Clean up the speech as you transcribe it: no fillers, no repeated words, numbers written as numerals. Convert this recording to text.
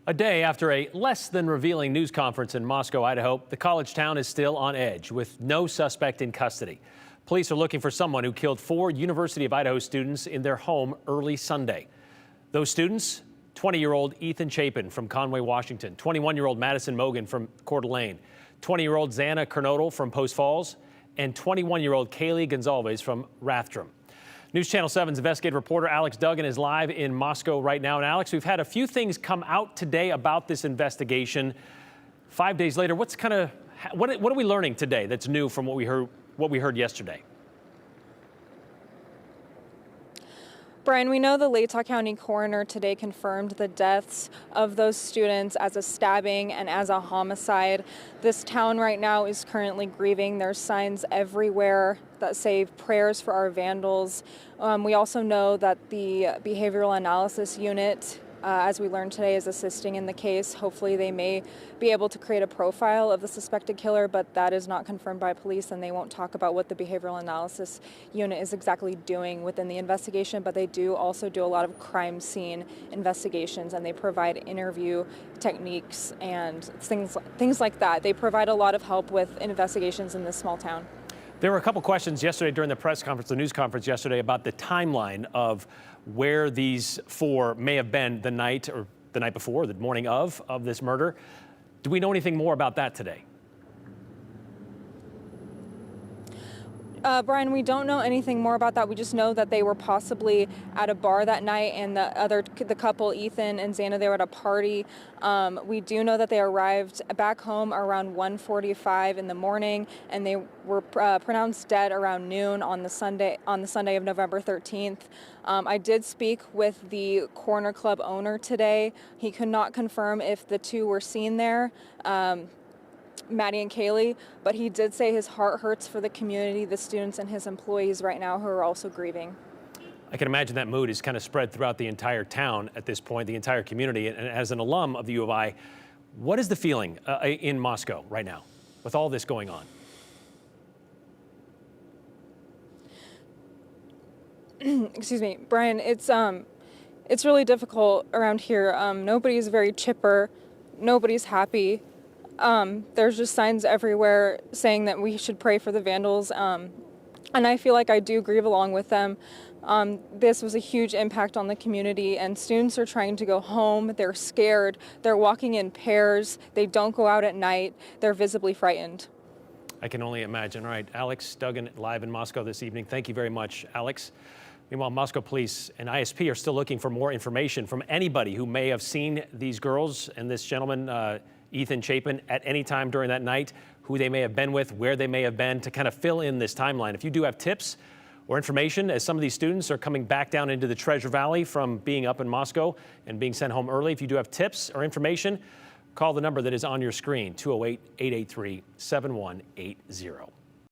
A day after a less than revealing news conference in Moscow, Idaho, the college town is still on edge with no suspect in custody. Police are looking for someone who killed 4 University of Idaho students in their home early Sunday. Those students, 20-year-old Ethan Chapin from Conway, Washington, 21-year-old Madison Mogan from Coeur d'Alene, 20-year-old Xana Kernodle from Post Falls, and 21-year-old Kaylee Gonzalez from Rathdrum. News Channel 7's investigative reporter Alex Duggan is live in Moscow right now. And Alex, we've had a few things come out today about this investigation. 5 days later, what are we learning today that's new from what we heard yesterday? Brian, we know the Latah County coroner today confirmed the deaths of those students as a stabbing and as a homicide. This town right now is currently grieving. There's signs everywhere that say prayers for our vandals. We also know that the behavioral analysis unit, as we learned today, is assisting in the case. Hopefully they may be able to create a profile of the suspected killer, but that is not confirmed by police, and they won't talk about what the behavioral analysis unit is exactly doing within the investigation. But they do also do a lot of crime scene investigations, and they provide interview techniques and things like that. They provide a lot of help with investigations in this small town. There were a couple questions yesterday during the press conference, the news conference yesterday, about the timeline of where these 4 may have been the night before, the morning of this murder. Do we know anything more about that today? Brian, we don't know anything more about that. We just know that they were possibly at a bar that night, and the couple, Ethan and Xana, they were at a party. We do know that they arrived back home around 1:45 in the morning, and they were pronounced dead around noon on the Sunday of November 13th. I did speak with the Corner Club owner today. He could not confirm if the 2 were seen there. Maddie and Kaylee, but he did say his heart hurts for the community, the students, and his employees right now who are also grieving. I can imagine that mood is kind of spread throughout the entire town at this point, the entire community. And as an alum of the U of I, what is the feeling in Moscow right now with all this going on? Excuse me, Brian, it's really difficult around here. Nobody's very chipper. Nobody's happy. There's just signs everywhere saying that we should pray for the vandals, and I feel like I do grieve along with them. This was a huge impact on the community, and students are trying to go home. They're scared. They're walking in pairs. They don't go out at night. They're visibly frightened. I can only imagine. All right, Alex Duggan live in Moscow this evening. Thank you very much, Alex. Meanwhile, Moscow police and ISP are still looking for more information from anybody who may have seen these girls and this gentleman, Ethan Chapin, at any time during that night, who they may have been with, where they may have been, to kind of fill in this timeline. If you do have tips or information, as some of these students are coming back down into the Treasure Valley from being up in Moscow and being sent home early, if you do have tips or information, call the number that is on your screen, 208-883-7180.